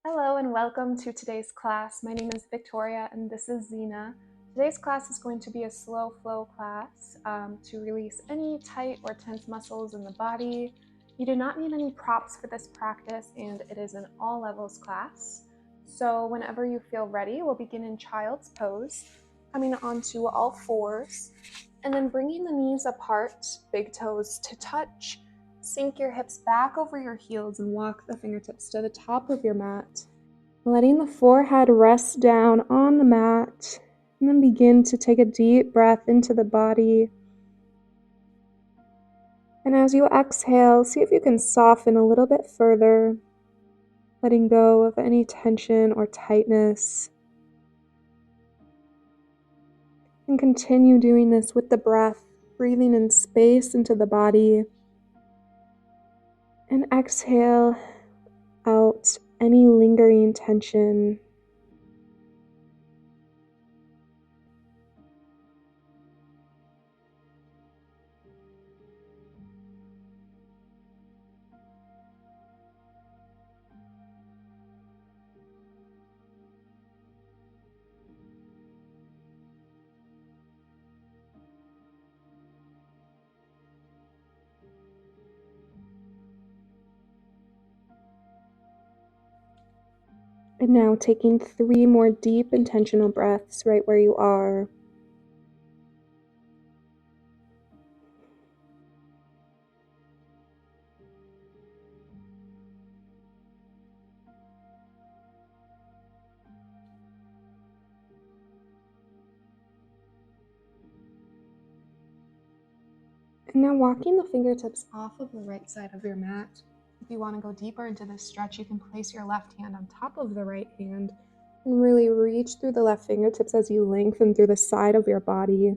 Hello and welcome to today's class. My name is Victoria and this is Zena. Today's class is going to be a slow flow class to release any tight or tense muscles in the body. You do not need any props for this practice and it is an all levels class. So whenever you feel ready, we'll begin in child's pose, coming onto all fours and then bringing the knees apart, big toes to touch. Sink your hips back over your heels and walk the fingertips to the top of your mat. Letting the forehead rest down on the mat, and then begin to take a deep breath into the body. And as you exhale, see if you can soften a little bit further, letting go of any tension or tightness. And continue doing this with the breath, breathing in space into the body. And exhale out any lingering tension. And now taking 3 more deep intentional breaths right where you are. And now walking the fingertips off of the right side of your mat. If you want to go deeper into this stretch, you can place your left hand on top of the right hand and really reach through the left fingertips as you lengthen through the side of your body.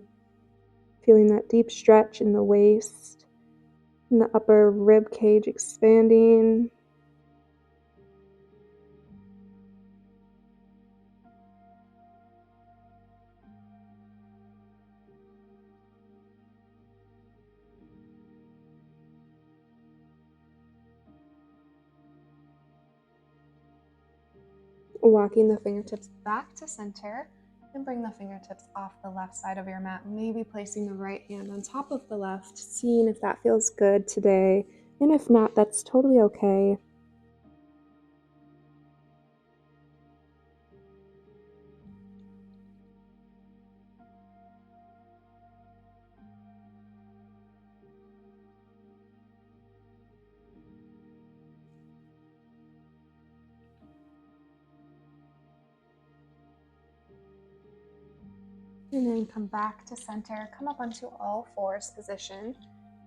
Feeling that deep stretch in the waist and the upper rib cage expanding. Walking the fingertips back to center and bring the fingertips off the left side of your mat, maybe placing the right hand on top of the left, seeing if that feels good today. And if not, that's totally okay. And then come back to center, come up onto all fours position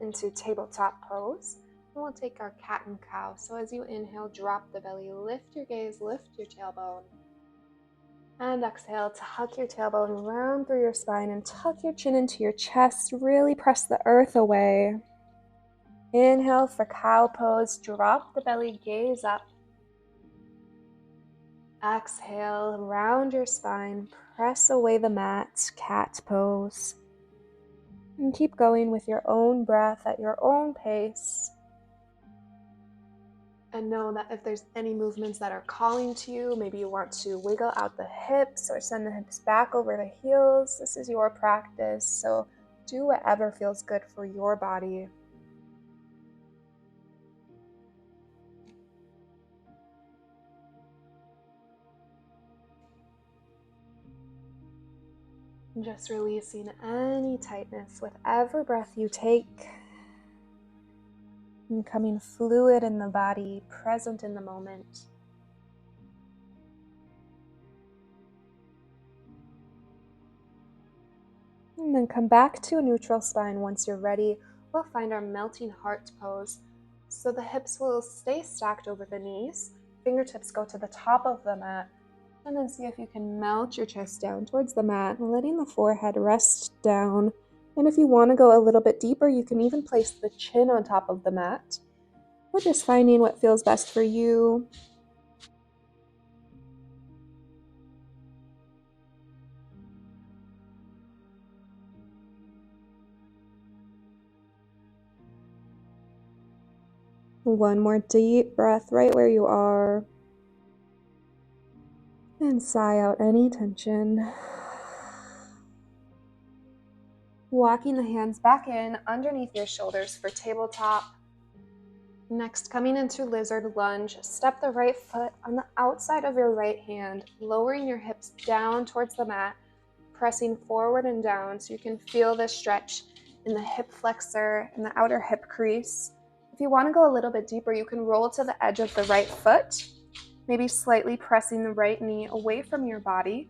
into tabletop pose. And we'll take our cat and cow. So as you inhale, drop the belly, lift your gaze, lift your tailbone. And exhale to tuck your tailbone round through your spine and tuck your chin into your chest. Really press the earth away. Inhale for cow pose, drop the belly, gaze up. Exhale, round your spine, press away the mat, cat pose. And keep going with your own breath at your own pace. And know that if there's any movements that are calling to you, maybe you want to wiggle out the hips or send the hips back over the heels, this is your practice. So do whatever feels good for your body. Just releasing any tightness with every breath you take. Becoming fluid in the body, present in the moment. And then come back to a neutral spine once you're ready. We'll find our melting heart pose. So the hips will stay stacked over the knees. Fingertips go to the top of the mat. And then see if you can melt your chest down towards the mat, letting the forehead rest down. And if you want to go a little bit deeper, you can even place the chin on top of the mat. We're just finding what feels best for you. One more deep breath right where you are. And sigh out any tension. Walking the hands back in underneath your shoulders for tabletop. Next, coming into lizard lunge, step the right foot on the outside of your right hand, lowering your hips down towards the mat, pressing forward and down so you can feel the stretch in the hip flexor and the outer hip crease. If you want to go a little bit deeper, you can roll to the edge of the right foot, maybe slightly pressing the right knee away from your body.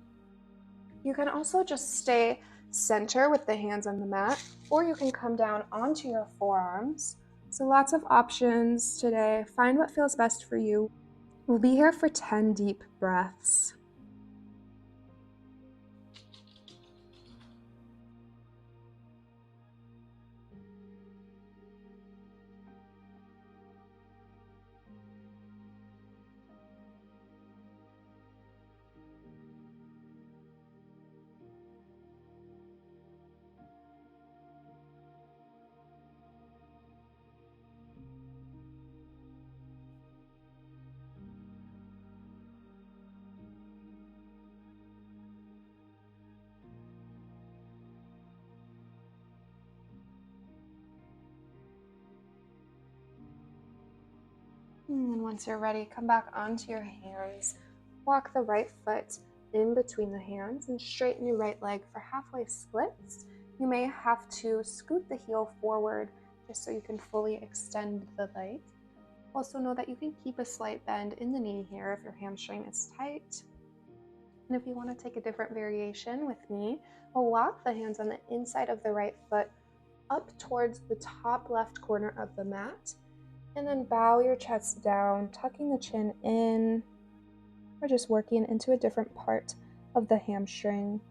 You can also just stay center with the hands on the mat, or you can come down onto your forearms. So lots of options today. Find what feels best for you. We'll be here for 10 deep breaths. And then once you're ready, come back onto your hands. Walk the right foot in between the hands and straighten your right leg for halfway splits. You may have to scoot the heel forward just so you can fully extend the leg. Also know that you can keep a slight bend in the knee here if your hamstring is tight. And if you want to take a different variation with me, we'll walk the hands on the inside of the right foot up towards the top left corner of the mat. And then bow your chest down, tucking the chin in. We're just working into a different part of the hamstring.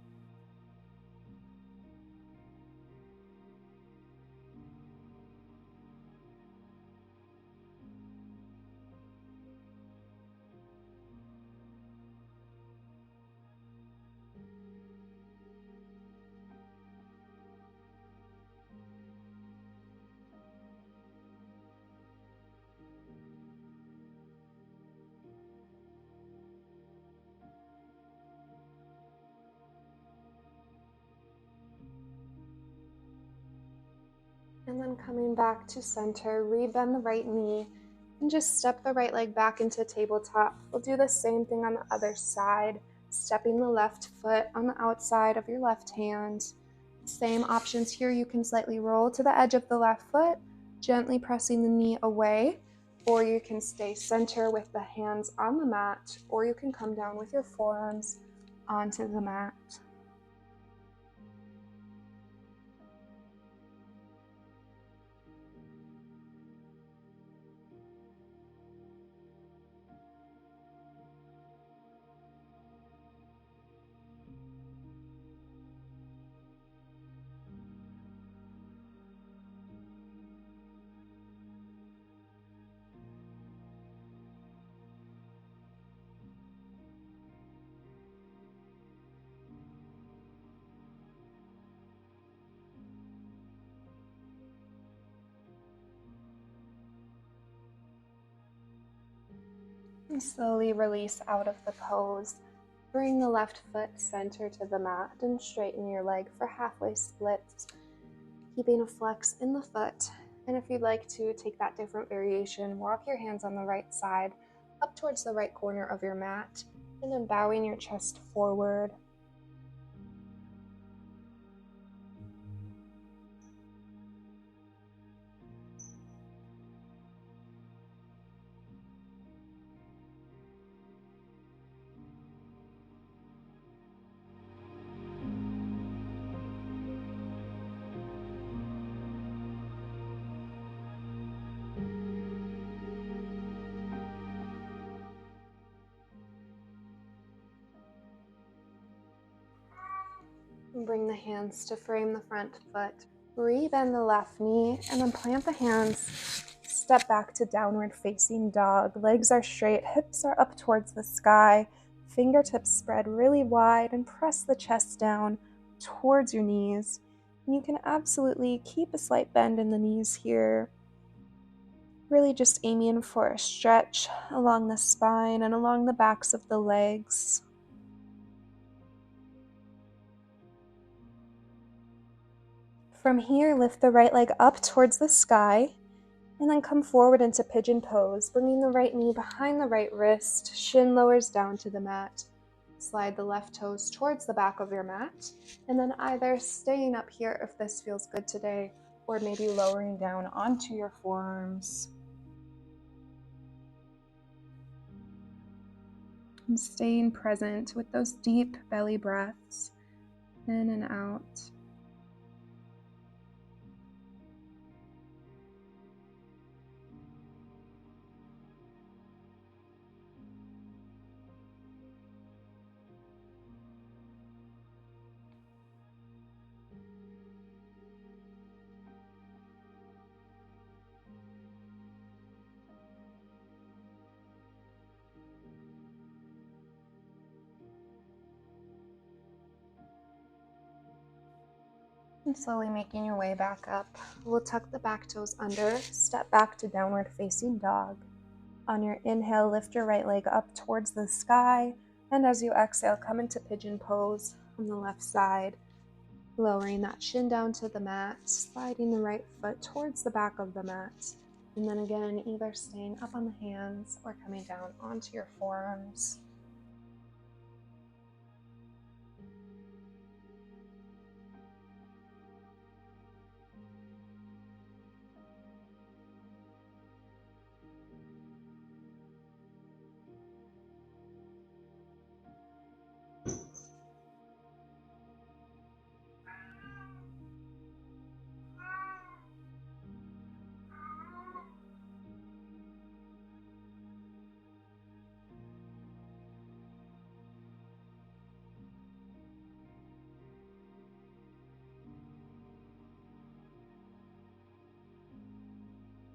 And then coming back to center, rebend the right knee and just step the right leg back into tabletop. We'll do the same thing on the other side, stepping the left foot on the outside of your left hand. Same options here. You can slightly roll to the edge of the left foot, gently pressing the knee away, or you can stay center with the hands on the mat, or you can come down with your forearms onto the mat. And slowly release out of the pose. Bring the left foot center to the mat and straighten your leg for halfway splits, keeping a flex in the foot. And if you'd like to take that different variation, walk your hands on the right side up towards the right corner of your mat, and then bowing your chest forward. And bring the hands to frame the front foot. Rebend the left knee and then plant the hands. Step back to downward facing dog. Legs are straight, hips are up towards the sky. Fingertips spread really wide and press the chest down towards your knees. And you can absolutely keep a slight bend in the knees here. Really just aiming for a stretch along the spine and along the backs of the legs. From here, lift the right leg up towards the sky, and then come forward into pigeon pose, bringing the right knee behind the right wrist, shin lowers down to the mat. Slide the left toes towards the back of your mat, and then either staying up here if this feels good today, or maybe lowering down onto your forearms. And staying present with those deep belly breaths, in and out. And slowly making your way back up. We'll tuck the back toes under, step back to downward facing dog. On your inhale, lift your right leg up towards the sky, and as you exhale, come into pigeon pose on the left side, lowering that shin down to the mat, sliding the right foot towards the back of the mat, and then again, either staying up on the hands or coming down onto your forearms.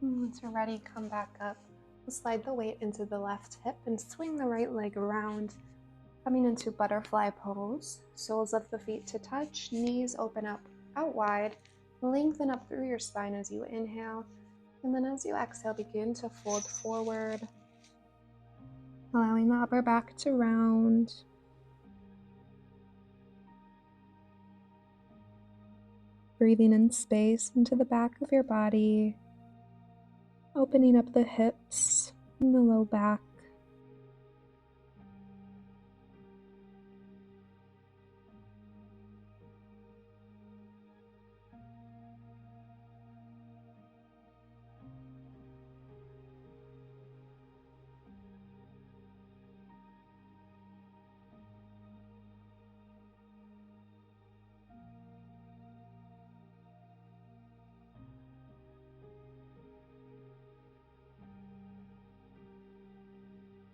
Once you're ready, come back up. We'll slide the weight into the left hip and swing the right leg around, coming into butterfly pose. Soles of the feet to touch, knees open up out wide, lengthen up through your spine as you inhale, and then as you exhale, begin to fold forward, allowing the upper back to round. Breathing in space into the back of your body, opening up the hips and the low back.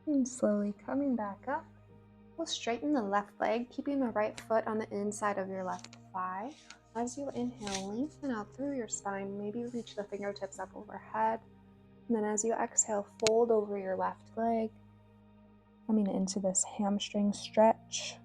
And slowly coming back up, we'll straighten the left leg, keeping the right foot on the inside of your left thigh. As you inhale, lengthen out through your spine, maybe reach the fingertips up overhead. And then as you exhale, fold over your left leg, coming into this hamstring stretch.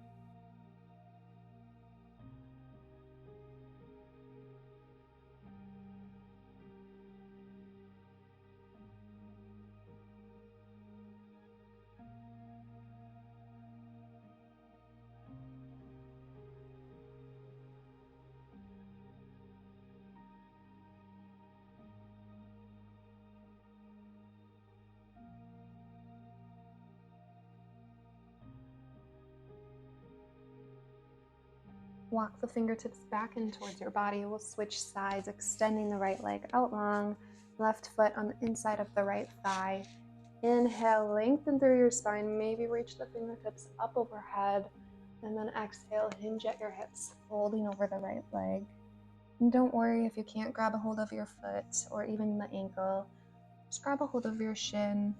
Walk the fingertips back in towards your body. We'll switch sides, extending the right leg out long, left foot on the inside of the right thigh. Inhale, lengthen through your spine, maybe reach the fingertips up overhead, and then exhale, hinge at your hips, folding over the right leg. And don't worry if you can't grab a hold of your foot or even the ankle. Just grab a hold of your shin.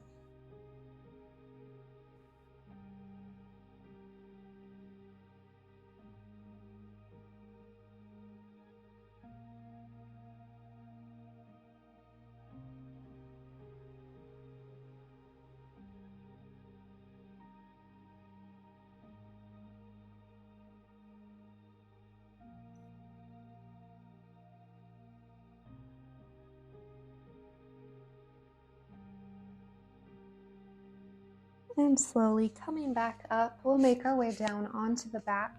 And slowly coming back up, we'll make our way down onto the back.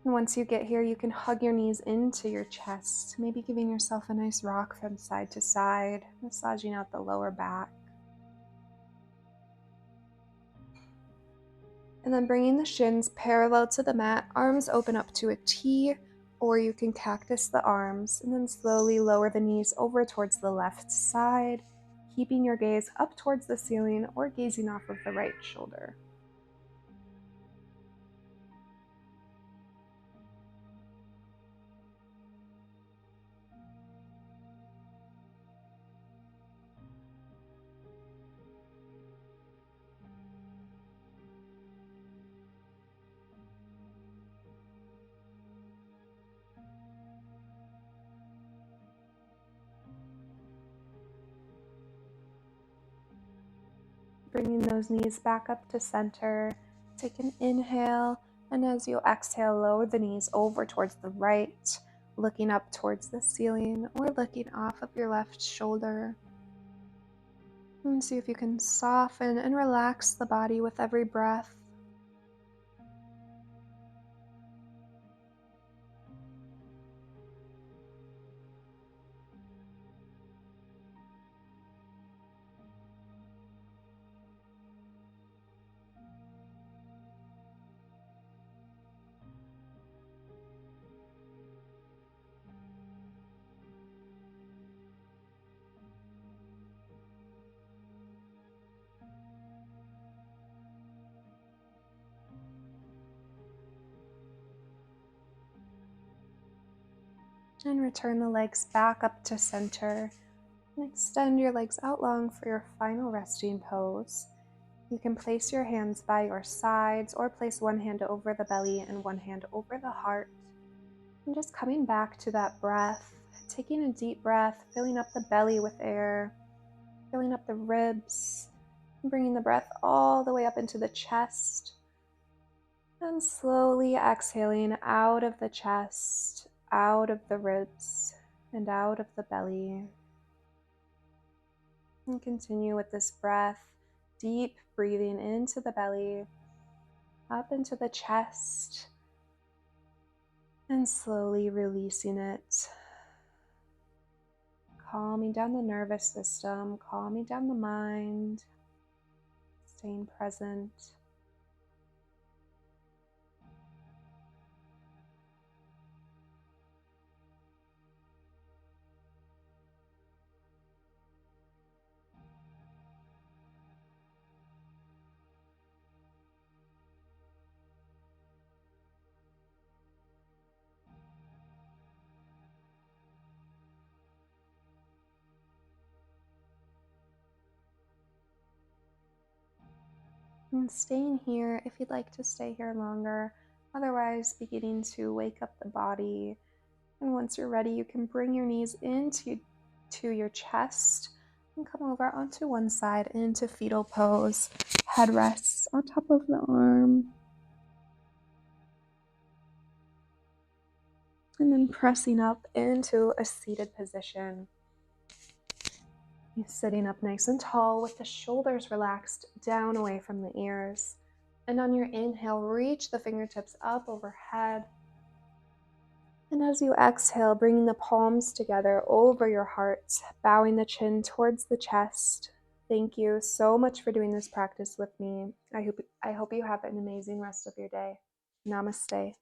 And once you get here, you can hug your knees into your chest, maybe giving yourself a nice rock from side to side, massaging out the lower back. And then bringing the shins parallel to the mat, arms open up to a T, or you can cactus the arms, and then slowly lower the knees over towards the left side, keeping your gaze up towards the ceiling or gazing off of the right shoulder. Bringing those knees back up to center. Take an inhale, and as you exhale, lower the knees over towards the right, looking up towards the ceiling or looking off of your left shoulder. And see if you can soften and relax the body with every breath. And return the legs back up to center. And extend your legs out long for your final resting pose. You can place your hands by your sides or place one hand over the belly and one hand over the heart. And just coming back to that breath, taking a deep breath, filling up the belly with air, filling up the ribs, and bringing the breath all the way up into the chest. And slowly exhaling out of the chest, out of the ribs, and out of the belly. And continue with this breath, deep breathing into the belly, up into the chest, and slowly releasing it. Calming down the nervous system, calming down the mind, staying present. And staying here if you'd like to stay here longer, otherwise beginning to wake up the body. And once you're ready, you can bring your knees into your chest and come over onto one side into fetal pose. Head rests on top of the arm. And then pressing up into a seated position. You're sitting up nice and tall with the shoulders relaxed down away from the ears. And on your inhale, reach the fingertips up overhead. And as you exhale, bringing the palms together over your heart, bowing the chin towards the chest. Thank you so much for doing this practice with me. I hope you have an amazing rest of your day. Namaste.